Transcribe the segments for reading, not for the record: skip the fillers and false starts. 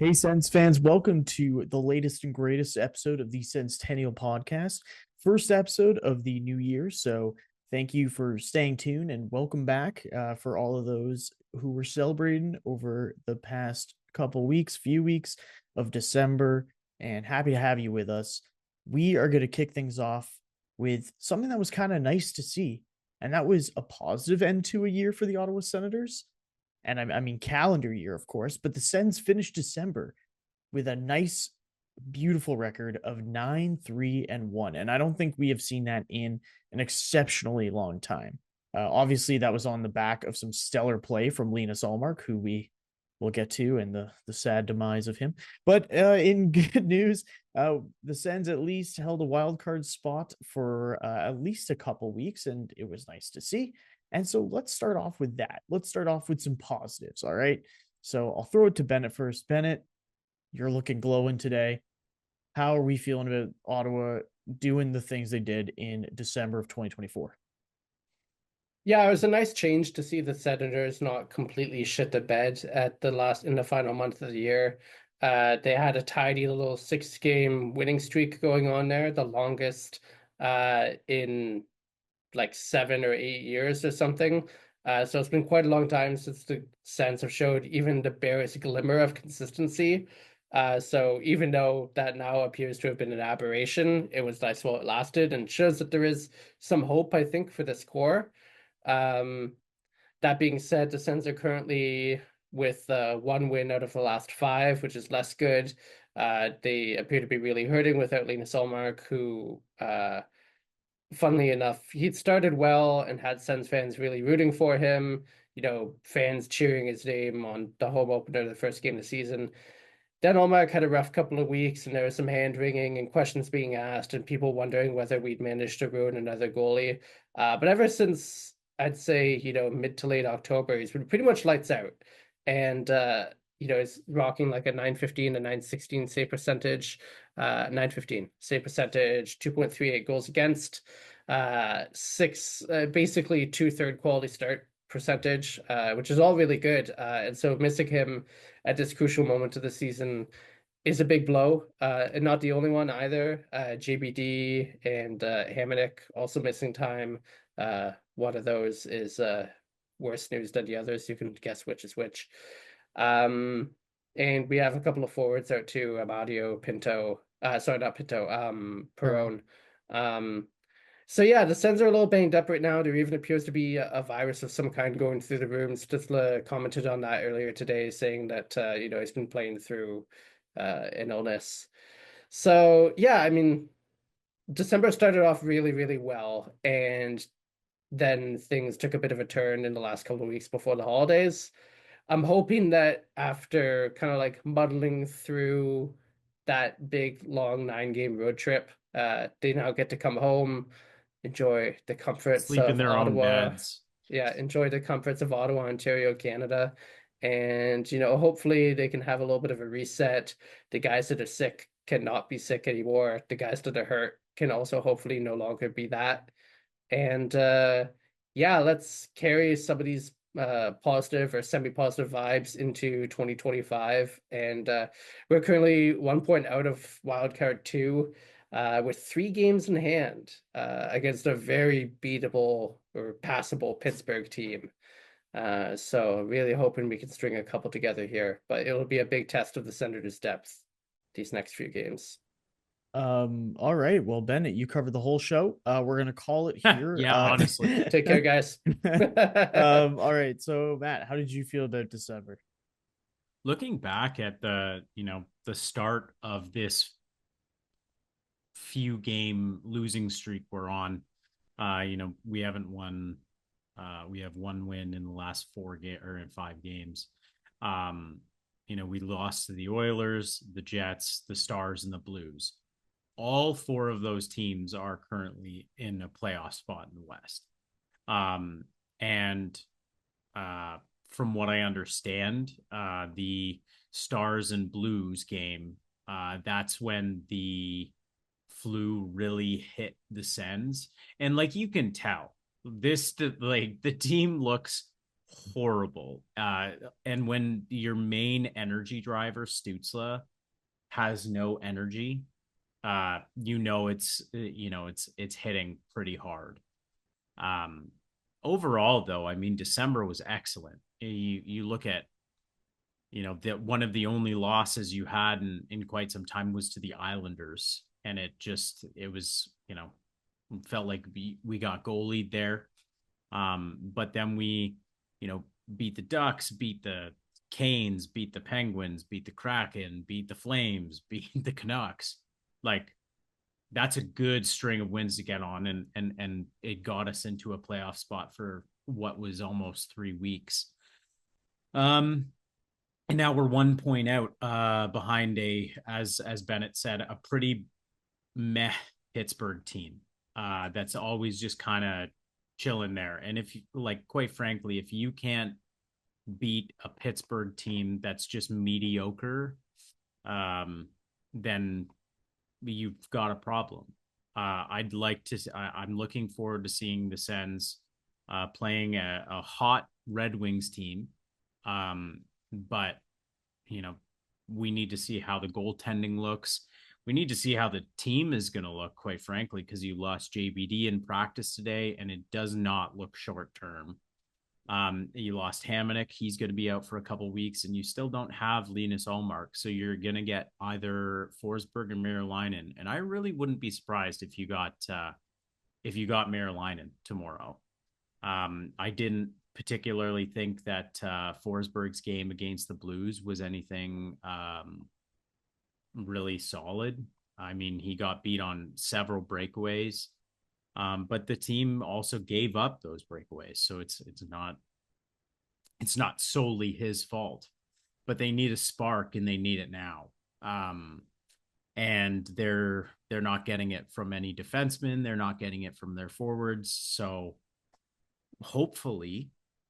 Hey, Sens fans, welcome to the latest and greatest episode of the Senstennial Podcast. First episode of the new year. So, thank you for staying tuned and welcome back for all of those who were celebrating over the past few weeks of December. And happy to have you with us. We are going to kick things off with something that was kind of nice to see, and that was a positive end to a year for the Ottawa Senators. And I mean calendar year, of course, but the Sens finished December with a nice, beautiful record of 9-3-1. And I don't think we have seen that in an exceptionally long time. Obviously, that was on the back of some stellar play from Linus Ullmark, who we will get to, and the sad demise of him. But in good news, the Sens at least held a wild card spot for at least a couple weeks, and it was nice to see. And so let's start off with that. Let's start off with some positives. All right. So I'll throw it to Bennett first. Bennett, you're looking glowing today. How are we feeling about Ottawa doing the things they did in December of 2024? Yeah, it was a nice change to see the Senators not completely shit the bed in the final month of the year. They had a tidy little 6-game winning streak going on there, the longest in like 7 or 8 years or something. So it's been quite a long time since the Sens have showed even the barest glimmer of consistency. So even though that now appears to have been an aberration, it was nice while it lasted and shows that there is some hope, I think, for this core. Um, that being said, the Sens are currently with one win out of the last five, which is less good. They appear to be really hurting without Linus Ullmark, who funnily enough, he'd started well and had Sens fans really rooting for him, fans cheering his name on the home opener, the first game of the season. Then Ullmark had a rough couple of weeks, and there was some hand wringing and questions being asked, and people wondering whether we'd managed to ruin another goalie. But ever since I'd say, mid to late October, he's been pretty much lights out. And he's rocking like a 915, a 916 save percentage, 915 save percentage, 2.38 goals against, basically two third quality start percentage, which is all really good. And so missing him at this crucial moment of the season is a big blow. And not the only one either. JBD and Hamonic also missing time. One of those is worse news than the others. You can guess which is which. And we have a couple of forwards out too, Amadio, Pinto. Sorry, not Pinto. Perron. So yeah, the Sens are a little banged up right now. There even appears to be a virus of some kind going through the rooms. Stützle commented on that earlier today, saying that he's been playing through an illness. So yeah, I mean, December started off really, really well, and then things took a bit of a turn in the last couple of weeks before the holidays. I'm hoping that after kind of like muddling through that big long 9-game road trip, they now get to come home, enjoy the comforts Sleep in of their own Ottawa. beds. Yeah, enjoy the comforts of Ottawa, Ontario, Canada. And, hopefully they can have a little bit of a reset. The guys that are sick cannot be sick anymore. The guys that are hurt can also hopefully no longer be that. And yeah, let's carry some of these positive or semi-positive vibes into 2025. And we're currently 1 point out of wildcard 2 with 3 games in hand against a very beatable or passable Pittsburgh team. So really hoping we can string a couple together here, but it'll be a big test of the Senators' depth these next few games. All right. Well, Bennett, you covered the whole show. We're gonna call it here. Yeah, honestly. Take care, guys. All right. So, Matt, how did you feel about December? Looking back at the start of this few game losing streak we're on, we haven't won. We have one win in the last 5 games. We lost to the Oilers, the Jets, the Stars, and the Blues. All 4 of those teams are currently in a playoff spot in the West. And from what I understand, the Stars and Blues game, that's when the flu really hit the Sens. And like you can tell, the team looks horrible. And when your main energy driver, Stützle, has no energy, it's hitting pretty hard. Overall, though, I mean, December was excellent. You look at, that one of the only losses you had in quite some time was to the Islanders, and it was, felt like we got goalied there. But then we, beat the Ducks, beat the Canes, beat the Penguins, beat the Kraken, beat the Flames, beat the Canucks. Like, that's a good string of wins to get on, and it got us into a playoff spot for what was almost 3 weeks. And now we're 1 point out behind as Bennett said, a pretty meh Pittsburgh team that's always just kind of chilling there. And if you, like, quite frankly, if you can't beat a Pittsburgh team that's just mediocre, then you've got a problem. I'm looking forward to seeing the Sens playing a hot Red Wings team. But, we need to see how the goaltending looks. We need to see how the team is going to look, quite frankly, because you lost JBD in practice today, and it does not look short term. You lost Hamonic. He's going to be out for a couple of weeks, and you still don't have Linus Ullmark. So you're going to get either Forsberg or Meriläinen. And I really wouldn't be surprised if you got Meriläinen tomorrow. I didn't particularly think that Forsberg's game against the Blues was anything really solid. I mean, he got beat on several breakaways, but the team also gave up those breakaways, so it's not solely his fault. But they need a spark, and they need it now. And they're not getting it from any defensemen. They're not getting it from their forwards. So hopefully,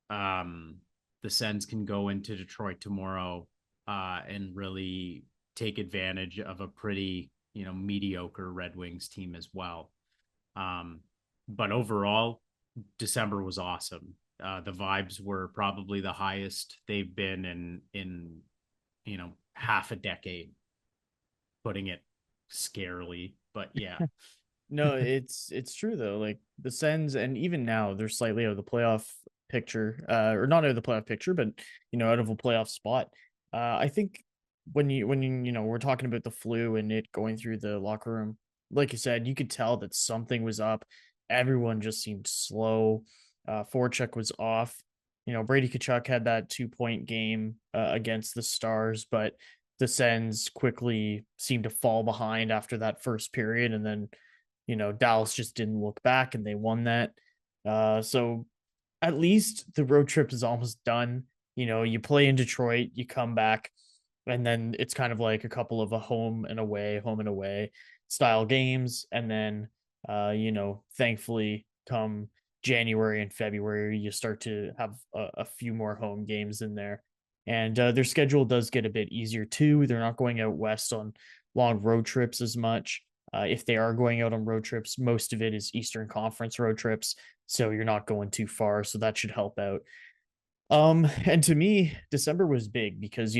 the Sens can go into Detroit tomorrow and really take advantage of a pretty, mediocre Red Wings team as well. But overall, December was awesome. The vibes were probably the highest they've been in half a decade, putting it scarily, but yeah. No, it's true though. Like the Sens, and even now they're slightly out of the playoff picture, or not out of the playoff picture, but out of a playoff spot. I think when we're talking about the flu and it going through the locker room, like you said, you could tell that something was up. Everyone just seemed slow. Forecheck was off. Brady Tkachuk had that 2-point game against the Stars, but the Sens quickly seemed to fall behind after that first period, and then Dallas just didn't look back, and they won that. So at least the road trip is almost done. You play in Detroit, you come back, and then it's kind of like a couple of a home and away style games. And then, thankfully come January and February, you start to have a few more home games in there. And their schedule does get a bit easier too. They're not going out west on long road trips as much. If they are going out on road trips, most of it is Eastern Conference road trips, so you're not going too far, so that should help out. And to me, December was big because,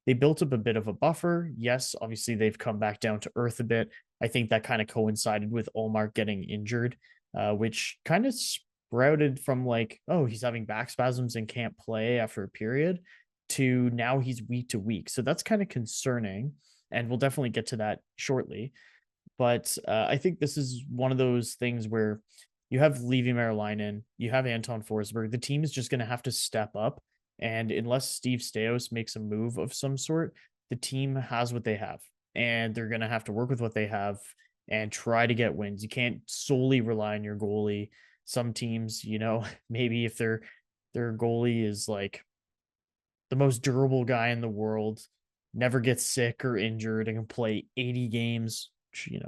they built up a bit of a buffer. Yes, obviously they've come back down to earth a bit. I think that kind of coincided with Ullmark getting injured, which kind of sprouted from like, oh, he's having back spasms and can't play after a period, to now he's week to week. So that's kind of concerning, and we'll definitely get to that shortly. But I think this is one of those things where you have Levi Meriläinen, you have Anton Forsberg. The team is just going to have to step up. And unless Steve Stamkos makes a move of some sort, the team has what they have. And they're going to have to work with what they have and try to get wins. You can't solely rely on your goalie. Some teams, maybe if their goalie is like the most durable guy in the world, never gets sick or injured, and can play 80 games,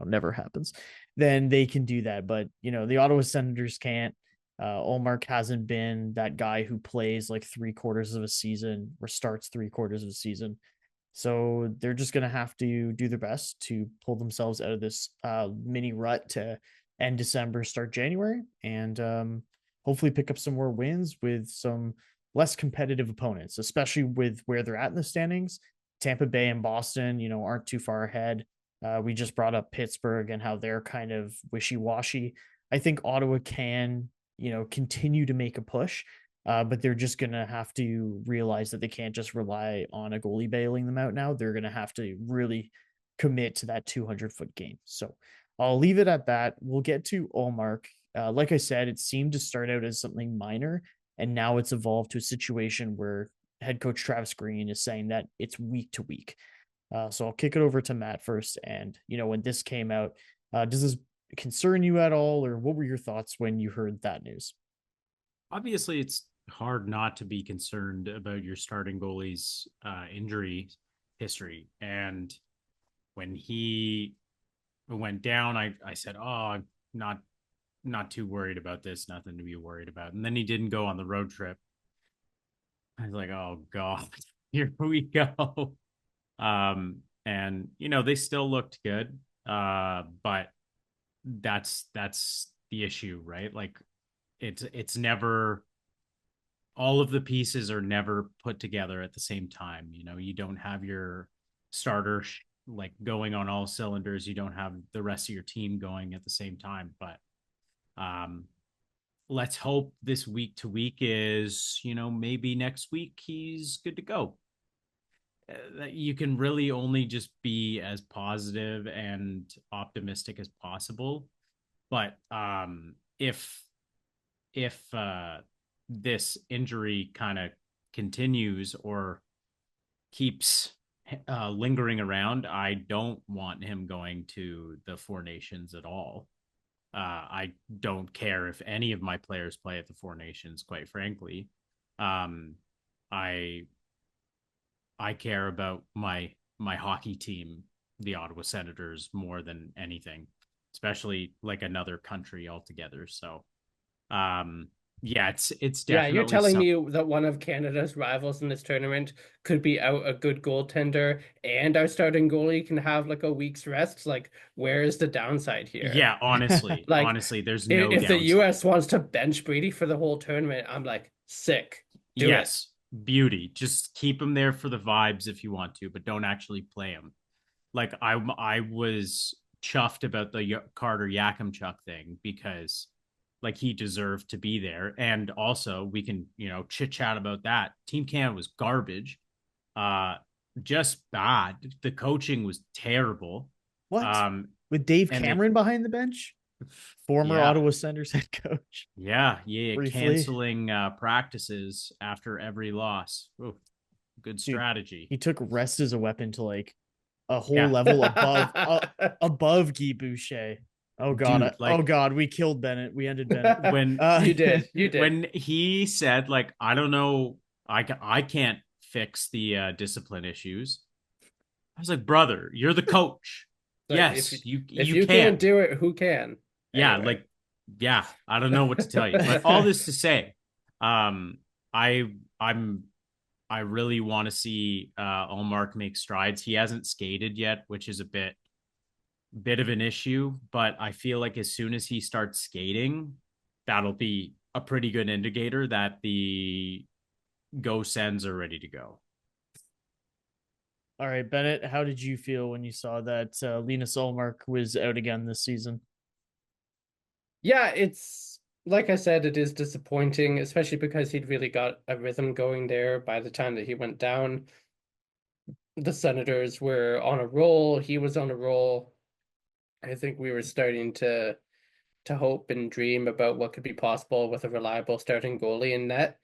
never happens, then they can do that. But the Ottawa Senators can't. Ullmark hasn't been that guy who plays like 3/4 of a season or starts 3/4 of a season. So they're just going to have to do their best to pull themselves out of this mini rut to end December, start January, and hopefully pick up some more wins with some less competitive opponents, especially with where they're at in the standings. Tampa Bay and Boston, aren't too far ahead. We just brought up Pittsburgh and how they're kind of wishy-washy. I think Ottawa can, continue to make a push, but they're just going to have to realize that they can't just rely on a goalie bailing them out now. They're going to have to really commit to that 200-foot game. So I'll leave it at that. We'll get to Ullmark. Like I said, it seemed to start out as something minor, and now it's evolved to a situation where head coach Travis Green is saying that it's week to week. So I'll kick it over to Matt first. And, when this came out, does this concern you at all, or what were your thoughts when you heard that news? Obviously, it's hard not to be concerned about your starting goalie's injury history. And when he went down, I said, oh, I'm not too worried about this, nothing to be worried about. And then he didn't go on the road trip. I was like, oh God, here we go. And they still looked good. But that's the issue, right? Like it's never, all of the pieces are never put together at the same time. You don't have your starter like going on all cylinders. You don't have the rest of your team going at the same time. But let's hope this week to week is, maybe next week he's good to go. You can really only just be as positive and optimistic as possible. But if this injury kind of continues or keeps lingering around, I don't want him going to the Four Nations at all. I don't care if any of my players play at the Four Nations, quite frankly. I care about my hockey team, the Ottawa Senators, more than anything, especially like another country altogether. So, yeah, it's definitely. You're telling me that one of Canada's rivals in this tournament could be out a good goaltender, and our starting goalie can have like a week's rest. Like, where is the downside here? Yeah, honestly, like, honestly, there's no if downside. the US wants to bench Brady for the whole tournament, I'm like, sick. Do it. Beauty. Just keep him there for the vibes if you want to, but don't actually play him. Like I was chuffed about the Carter Yakimchuk thing because like he deserved to be there. And also we can, chit chat about that. Team Canada was garbage. Just bad. The coaching was terrible. What? With Dave Cameron behind the bench? Former Ottawa Senators head coach. Yeah. Briefly. Canceling practices after every loss. Ooh, good strategy. He took rest as a weapon to like a whole level above Guy Boucher. Oh God! Oh God! We killed Bennett. We ended Bennett. When you did. When he said, like, I don't know, I can't fix the discipline issues. I was like, brother, you're the coach. So yes, if you can't do it, who can? Anyway. I don't know what to tell you. But all this to say, I really want to see Ullmark make strides. He hasn't skated yet, which is a bit of an issue, but I feel like as soon as he starts skating, that'll be a pretty good indicator that the Go Sens are ready to go. All right, Bennett, how did you feel when you saw that Linus Ullmark was out again this season? Yeah, it's like I said, it is disappointing, especially because he'd really got a rhythm going there by the time that he went down. The Senators were on a roll. He was on a roll. I think we were starting to hope and dream about what could be possible with a reliable starting goalie in net.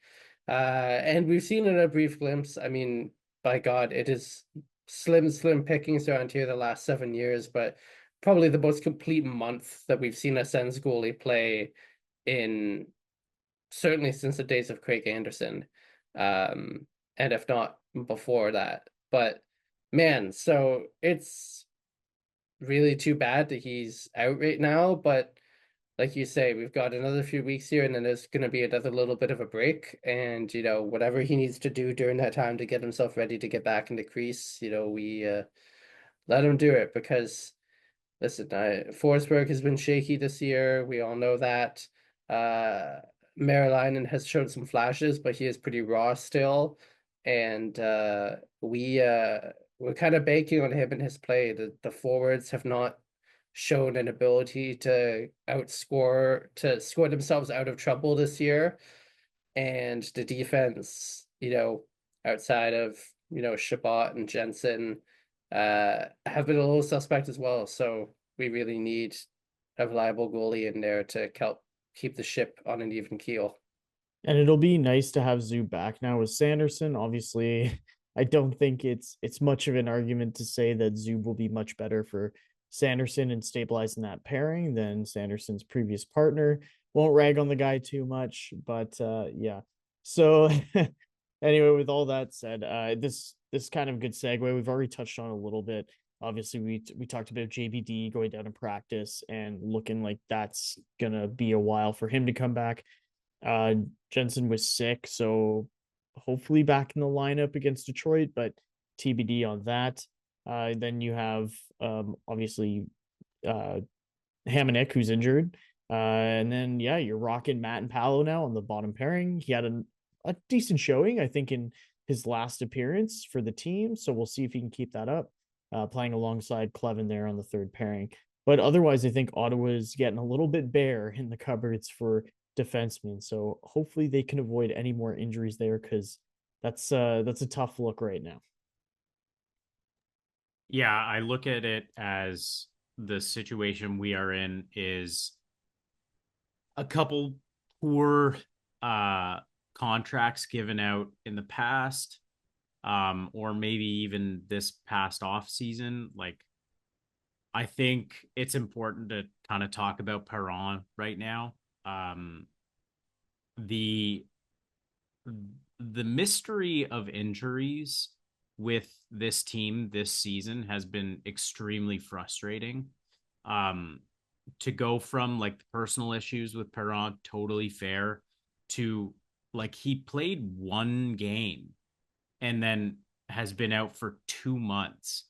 And we've seen in a brief glimpse, I mean, by God, it is slim pickings around here the last 7 years, but probably the most complete month that we've seen a Sens goalie play in certainly since the days of Craig Anderson, and if not before that. But man, so it's really too bad that he's out right now, but like you say, we've got another few weeks here, and then there's going to be another little bit of a break. And, whatever he needs to do during that time to get himself ready to get back in the crease, we let him do it. Because, listen, Forsberg has been shaky this year. We all know that. Maryland has shown some flashes, but he is pretty raw still. And we're kind of banking on him and his play. The forwards have not shown an ability to score themselves out of trouble this year. And the defense, outside of, Shabbat and Jensen, have been a little suspect as well. So we really need a reliable goalie in there to help keep the ship on an even keel. And it'll be nice to have Zoo back now with Sanderson. Obviously, I don't think it's much of an argument to say that Zoo will be much better for Sanderson and stabilizing that pairing than Sanderson's previous partner. Won't rag on the guy too much, but yeah. So anyway, with all that said, this kind of good segue. We've already touched on a little bit. Obviously, we talked about JBD going down in practice and looking like that's gonna be a while for him to come back. Jensen was sick, so hopefully back in the lineup against Detroit, but TBD on that. Then you have obviously Hamonic, who's injured. And then you're rocking Matt and Paolo now on the bottom pairing. He had a decent showing, I think, in his last appearance for the team. So we'll see if he can keep that up. Playing alongside Clevin there on the third pairing. But otherwise, I think Ottawa's getting a little bit bare in the cupboards for defensemen. So hopefully they can avoid any more injuries there, because that's a tough look right now. Yeah, I look at it as the situation we are in is a couple poor contracts given out in the past, or maybe even this past off season. Like, I think it's important to kind of talk about Perron right now. The mystery of injuries with this team this season has been extremely frustrating. To go from like the personal issues with Perron, totally fair, to like he played one game and then has been out for 2 months.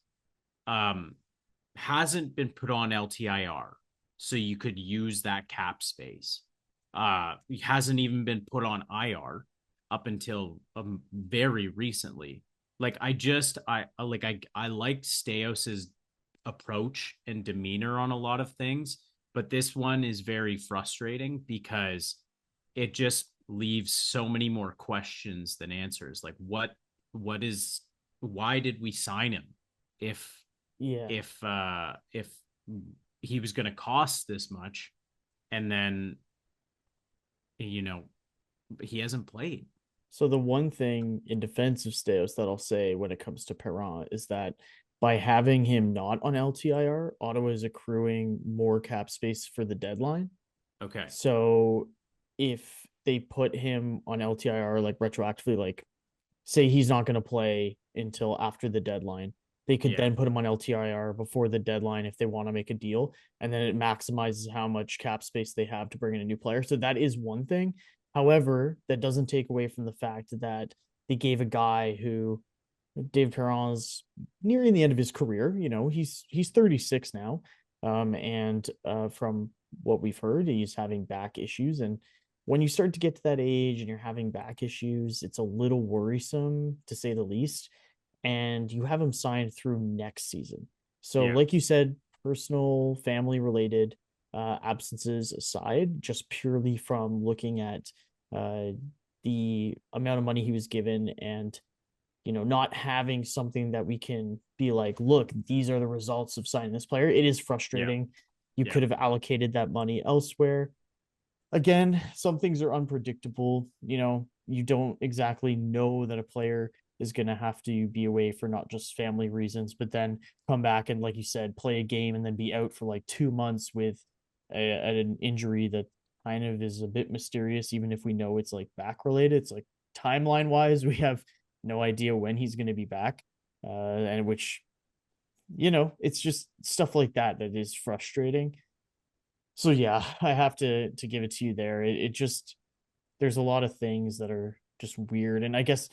Hasn't been put on LTIR, so you could use that cap space. He hasn't even been put on IR up until very recently. Like I liked Staios's approach and demeanor on a lot of things, but this one is very frustrating because it just leaves so many more questions than answers. Like why did we sign him if he was going to cost this much, and then he hasn't played. So the one thing in defense of Staios that I'll say when it comes to Perron is that by having him not on LTIR, Ottawa is accruing more cap space for the deadline. Okay. So if they put him on LTIR like retroactively, like say he's not going to play until after the deadline, they could then put him on LTIR before the deadline if they want to make a deal, and then it maximizes how much cap space they have to bring in a new player. So that is one thing. However, that doesn't take away from the fact that they gave a guy who, Dave Perron's nearing the end of his career. He's 36 now, and from what we've heard, he's having back issues. And when you start to get to that age and you're having back issues, it's a little worrisome, to say the least. And you have him signed through next season. So, like you said, personal, family related absences aside, just purely from looking at the amount of money he was given and, not having something that we can be like, look, these are the results of signing this player. It is frustrating. You could have allocated that money elsewhere. Again, some things are unpredictable. You don't exactly know that a player is going to have to be away for not just family reasons, but then come back and, like you said, play a game and then be out for like 2 months with an injury that kind of is a bit mysterious, even if we know it's like back related. It's like timeline wise, we have no idea when he's going to be back. And which, it's just stuff like that is frustrating. So yeah, I have to give it to you there. It just, there's a lot of things that are just weird. And I guess,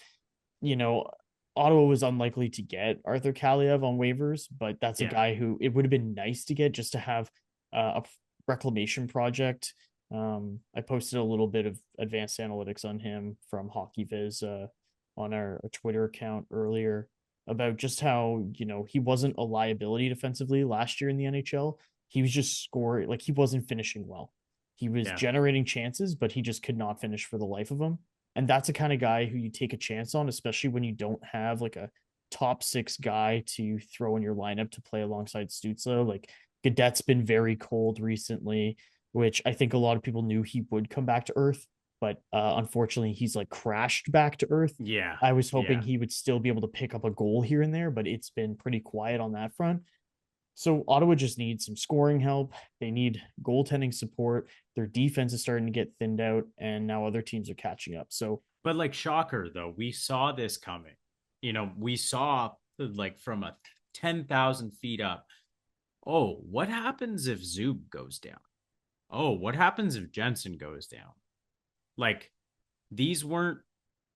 Ottawa was unlikely to get Arthur Kaliev on waivers, but that's a guy who it would have been nice to get just to have a reclamation project I posted a little bit of advanced analytics on him from HockeyViz on our Twitter account earlier about just how, he wasn't a liability defensively last year in the NHL. He was just scoring, like he wasn't finishing well. He was generating chances, but he just could not finish for the life of him. And that's the kind of guy who you take a chance on, especially when you don't have like a top 6 guy to throw in your lineup to play alongside Stützle. Like Gadet's been very cold recently, which I think a lot of people knew he would come back to earth, but unfortunately he's like crashed back to earth. Yeah. I was hoping he would still be able to pick up a goal here and there, but it's been pretty quiet on that front. So Ottawa just needs some scoring help. They need goaltending support. Their defense is starting to get thinned out, and now other teams are catching up. So, but like shocker though, we saw this coming. We saw like from a 10,000 feet up. Oh, what happens if Zub goes down? Oh, what happens if Jensen goes down? Like these weren't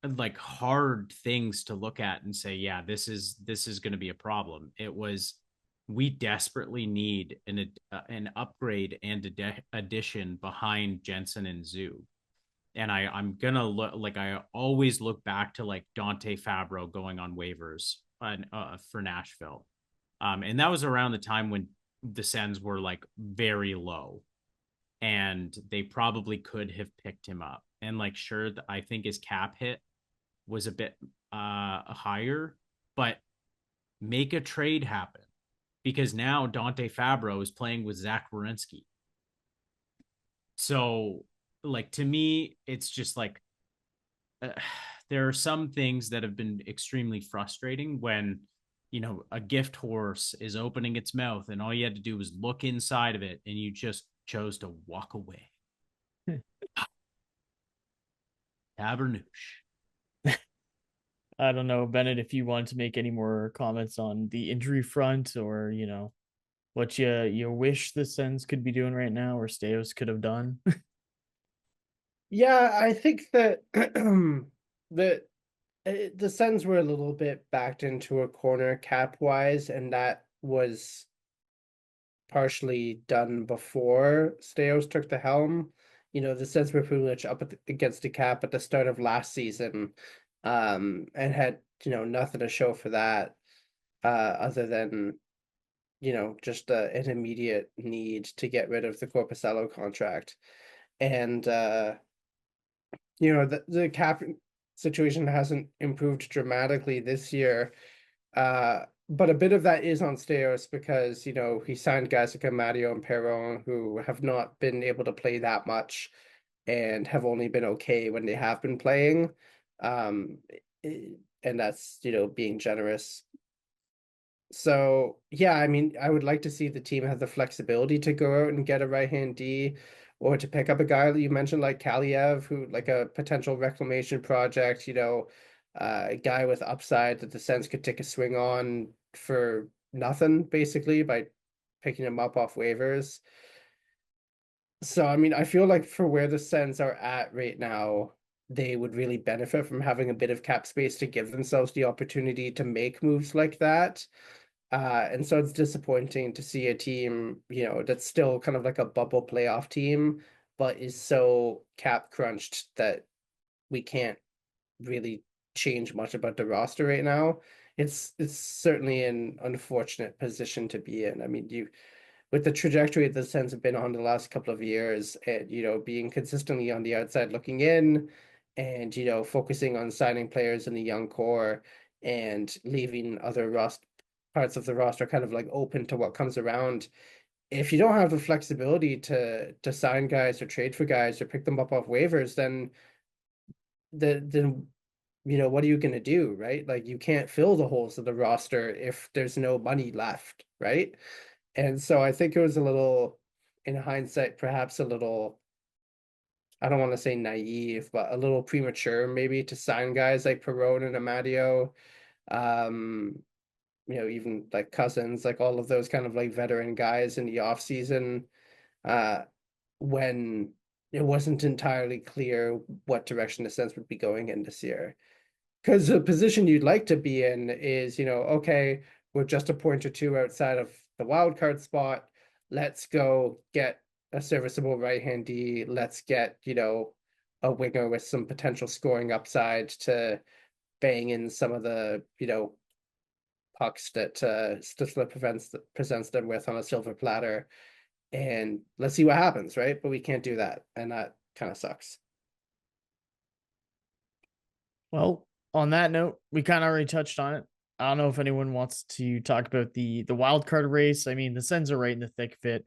like hard things to look at and say, yeah, this is going to be a problem. It was, we desperately need an upgrade and addition behind Jensen and Zub. And I'm gonna look, like I always look back to like Dante Fabro going on waivers for Nashville, and that was around the time when the Sens were like very low, and they probably could have picked him up. And like, sure, I think his cap hit was a bit higher, but make a trade happen, because now Dante Fabro is playing with Zach Werenski. So like, to me, it's just like there are some things that have been extremely frustrating when a gift horse is opening its mouth and all you had to do was look inside of it and you just chose to walk away. Tabernouche. I don't know, Bennett, if you want to make any more comments on the injury front, or what you wish the Sens could be doing right now, or Staios could have done. Yeah, I think that the Sens were a little bit backed into a corner cap wise, and that was partially done before Staios took the helm. The Sens were pretty much up against the cap at the start of last season, and had nothing to show for that, other than just an immediate need to get rid of the Corpusello contract. And the cap situation hasn't improved dramatically this year, but a bit of that is on Staios because he signed guys like Amadio and Perron who have not been able to play that much and have only been okay when they have been playing, and that's being generous. So yeah, I mean, I would like to see the team have the flexibility to go out and get a right-hand D, or to pick up a guy that you mentioned like Kaliev, who like a potential reclamation project, a guy with upside that the Sens could take a swing on for nothing, basically, by picking him up off waivers. So, I mean, I feel like for where the Sens are at right now, they would really benefit from having a bit of cap space to give themselves the opportunity to make moves like that. And so it's disappointing to see a team, that's still kind of like a bubble playoff team, but is so cap crunched that we can't really change much about the roster right now. It's certainly an unfortunate position to be in. I mean, with the trajectory the Sens have been on the last couple of years, and being consistently on the outside looking in, and focusing on signing players in the young core and leaving other parts of the roster kind of like open to what comes around. If you don't have the flexibility to sign guys or trade for guys or pick them up off waivers, then what are you going to do, right? Like, you can't fill the holes of the roster if there's no money left, right? And so I think it was a little, in hindsight, perhaps a little, I don't want to say naive, but a little premature maybe to sign guys like Perron and Amadio, even like Cousins, like all of those kind of like veteran guys in the off season, when it wasn't entirely clear what direction the Sens would be going in this year. Because the position you'd like to be in is, okay, we're just a point or two outside of the wild card spot. Let's go get a serviceable right-hand D. Let's get, a winger with some potential scoring upside to bang in some of the, pucks that Stützle presents them with on a silver platter. And let's see what happens, right? But we can't do that. And that kind of sucks. Well, on that note, we kind of already touched on it. I don't know if anyone wants to talk about the wild card race. I mean, the Sens are right in the thick of it.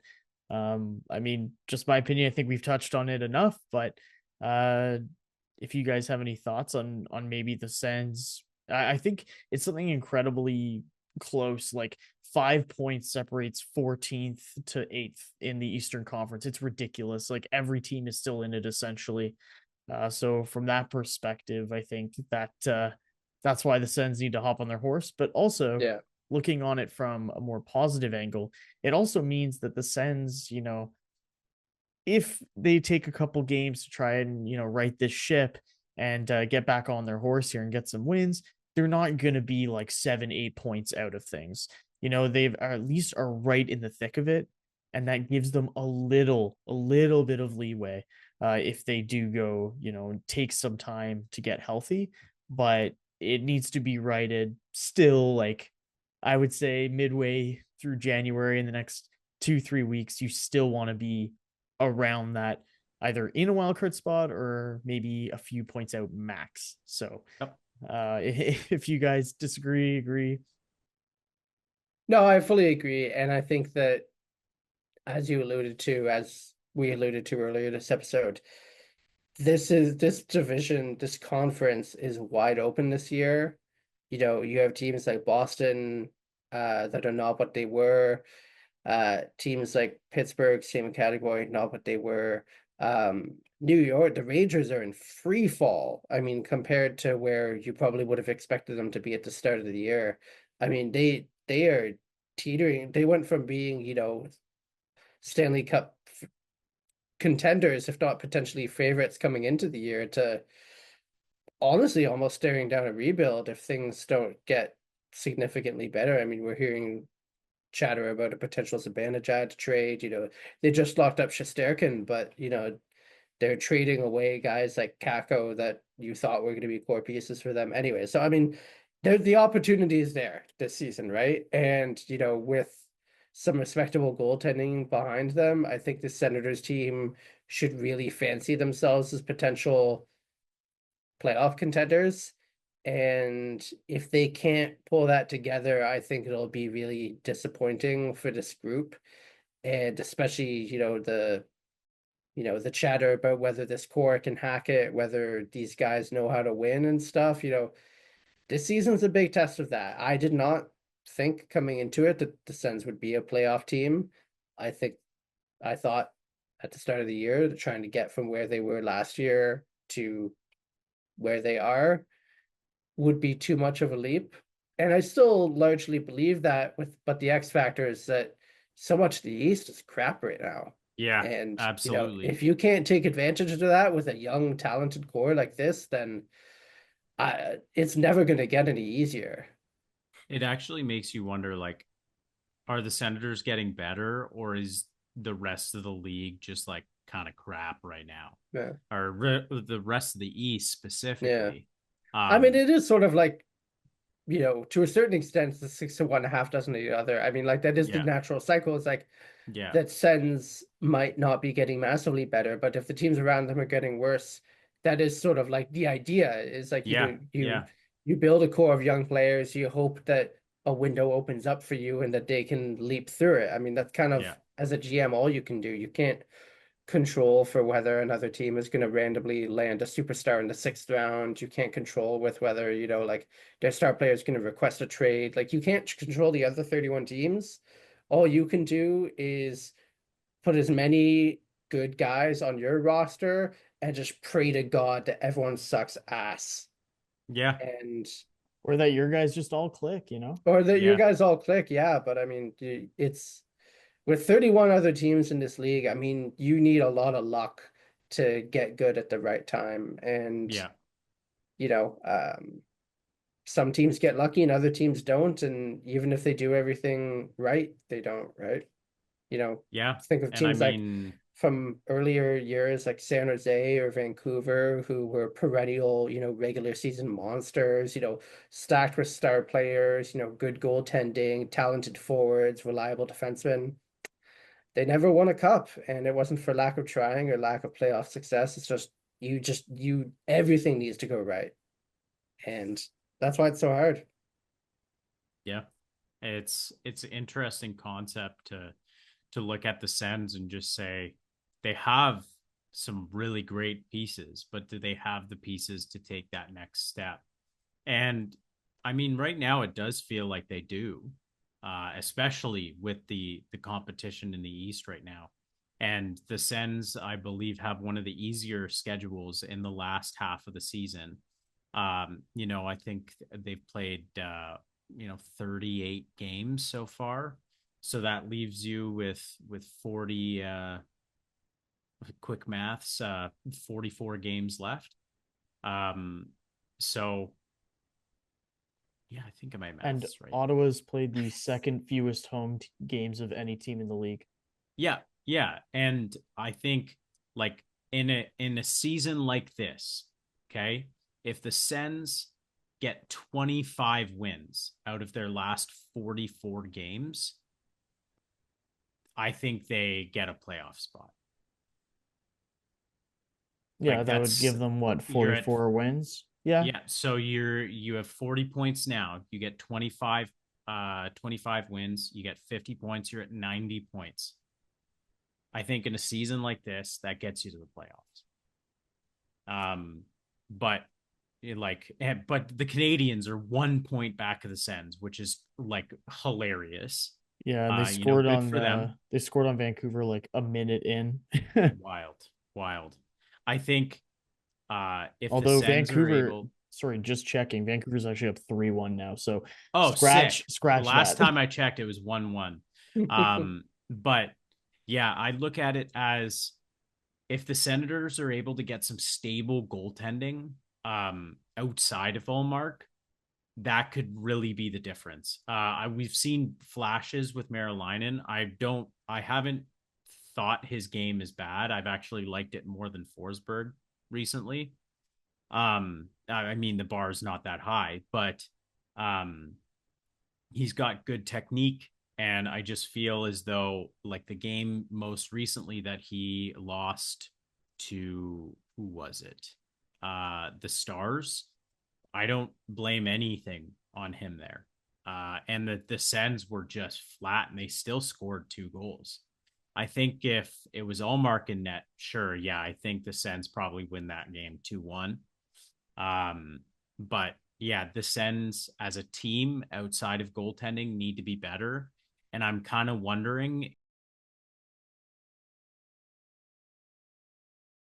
I mean, just my opinion, I think we've touched on it enough, but if you guys have any thoughts on maybe the Sens, I think it's something incredibly close. Like 5 points separates 14th to 8th in the Eastern Conference. It's ridiculous. Like every team is still in it essentially. So from that perspective, I think that that's why the Sens need to hop on their horse. But also, looking on it from a more positive angle, it also means that the Sens, if they take a couple games to try and right this ship and get back on their horse here and get some wins, they're not going to be like 7-8 points out of things. They've at least are right in the thick of it, and that gives them a little bit of leeway if they do go, take some time to get healthy. But it needs to be righted still, like I would say midway through January in the next 2-3 weeks. You still want to be around that, either in a wildcard spot or maybe a few points out max. So if you guys disagree, agree. No, I fully agree. And I think that, as we alluded to earlier this episode, this division, this conference is wide open this year. You have teams like Boston that are not what they were. Teams like Pittsburgh, same category, not what they were. New York, the Rangers are in free fall. I mean, compared to where you probably would have expected them to be at the start of the year. I mean, they are teetering. They went from being, Stanley Cup contenders, if not potentially favorites coming into the year, to honestly almost staring down a rebuild if things don't get significantly better. I mean, we're hearing chatter about a potential Zibanejad trade. They just locked up Shesterkin, but they're trading away guys like Kako that you thought were going to be core pieces for them anyway. So I mean, the opportunity is there this season, right? And with some respectable goaltending behind them, I think the Senators team should really fancy themselves as potential playoff contenders. And if they can't pull that together, I think it'll be really disappointing for this group. And especially, the chatter about whether this core can hack it, whether these guys know how to win and stuff. This season's a big test of that. I did not think coming into it that the Sens would be a playoff team. I thought at the start of the year, they're trying to get from where they were last year to where they are would be too much of a leap. And I still largely believe that, but the X factor is that so much of the East is crap right now. Yeah, and absolutely. If you can't take advantage of that with a young, talented core like this, then it's never going to get any easier. It actually makes you wonder, like, are the Senators getting better, or is the rest of the league just like kind of crap right now? Yeah. Or the rest of the East specifically? Yeah. I mean, it is sort of like, to a certain extent, the 6 to 1.5 doesn't the other. I mean, like that is the natural cycle. It's like that Sens might not be getting massively better, but if the teams around them are getting worse, that is sort of like the idea is like, you build a core of young players, you hope that a window opens up for you and that they can leap through it. I mean, that's kind of, as a GM, all you can do. You can't control for whether another team is going to randomly land a superstar in the 6th round. You can't control with whether, like their star player is going to request a trade. Like you can't control the other 31 teams. All you can do is put as many good guys on your roster and just pray to God that everyone sucks ass. Yeah. Or that your guys just all click, Or that your guys all click. Yeah. But I mean, it's with 31 other teams in this league. I mean, you need a lot of luck to get good at the right time. And, some teams get lucky and other teams don't. And even if they do everything right, they don't, right? Think of teams like from earlier years like San Jose or Vancouver, who were perennial, regular season monsters, stacked with star players, good goaltending, talented forwards, reliable defensemen. They never won a cup, and it wasn't for lack of trying or lack of playoff success. It's just everything needs to go right. And that's why it's so hard. Yeah. It's an interesting concept to look at the Sens and just say they have some really great pieces, but do they have the pieces to take that next step? And I mean, right now it does feel like they do, especially with the competition in the East right now. And the Sens, I believe, have one of the easier schedules in the last half of the season. I think they've played 38 games so far. So that leaves you with 40 quick maths, 44 games left. So yeah, I think my math's And right. Ottawa's played the second fewest home games of any team in the league. Yeah. And I think like in a season like this, okay, if the Sens get 25 wins out of their last 44 games, I think they get a playoff spot. Yeah, Like that would give them what, 44 wins? Yeah. Yeah, so you have 40 points now. You get 25 wins, you get 50 points, you're at 90 points. I think in a season like this, that gets you to the playoffs. But but the Canadians are 1 point back of the Sens, which is like hilarious. Yeah, and they scored good for them. They scored on Vancouver like a minute in. Wild. I think if Although the Sens Vancouver, are able, sorry, just checking, Vancouver's actually up 3-1 now. So sick. scratch Last that. time I checked, it was 1-1. But yeah, I look at it as if the Senators are able to get some stable goaltending outside of Ullmark, that could really be the difference. We've seen flashes with Marilinen. I haven't thought his game is bad. I've actually liked it more than Forsberg recently. I mean, the bar is not that high, but he's got good technique. And I just feel as though like the game most recently that he lost to, who was it? The Stars. I don't blame anything on him there. And the Sens were just flat and they still scored 2 goals. I think if it was Ullmark in net, sure, yeah, I think the Sens probably win that game 2-1. But yeah, the Sens as a team outside of goaltending need to be better. And I'm kind of wondering